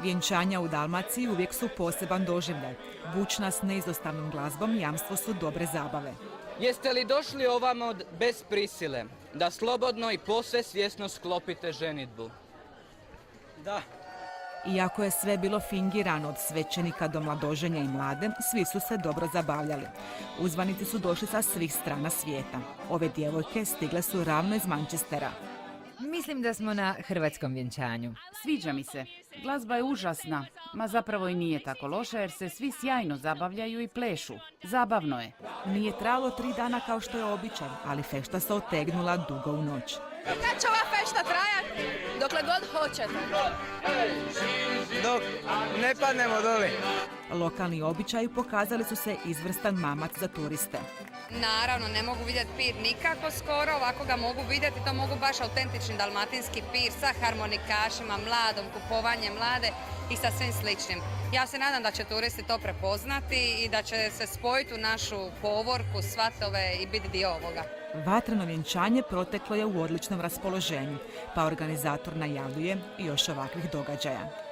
Vjenčanja u Dalmaciji uvijek su poseban doživljaj. Bučna s neizostavnom glazbom jamstvo su dobre zabave. Jeste li došli ovamo bez prisile, da slobodno i posve svjesno sklopite ženidbu? Da. Iako je sve bilo fingirano od svećenika do mladoženja i mlade, svi su se dobro zabavljali. Uzvanici su došli sa svih strana svijeta. Ove djevojke stigle su ravno iz Manchestera. Mislim da smo na hrvatskom vjenčanju. Sviđa mi se. Glazba je užasna, ma zapravo i nije tako loša jer se svi sjajno zabavljaju i plešu. Zabavno je. Nije trajalo 3 dana kao što je običaj, ali fešta se otegnula dugo u noć. Kad će ova fešta trajati? Dokle god hoćete. Dok ne padnemo doli. Lokalni običaji pokazali su se izvrstan mamac za turiste. Naravno, ne mogu vidjeti pir nikako skoro, ovako ga mogu vidjeti, to mogu baš autentični dalmatinski pir sa harmonikašima, mladom, kupovanje mlade i sa svim sličnim. Ja se nadam da će turisti to prepoznati i da će se spojiti u našu povorku, svatove i biti dio ovoga. Vatreno vjenčanje proteklo je u odličnom raspoloženju, pa organizator najavljuje još ovakvih događaja.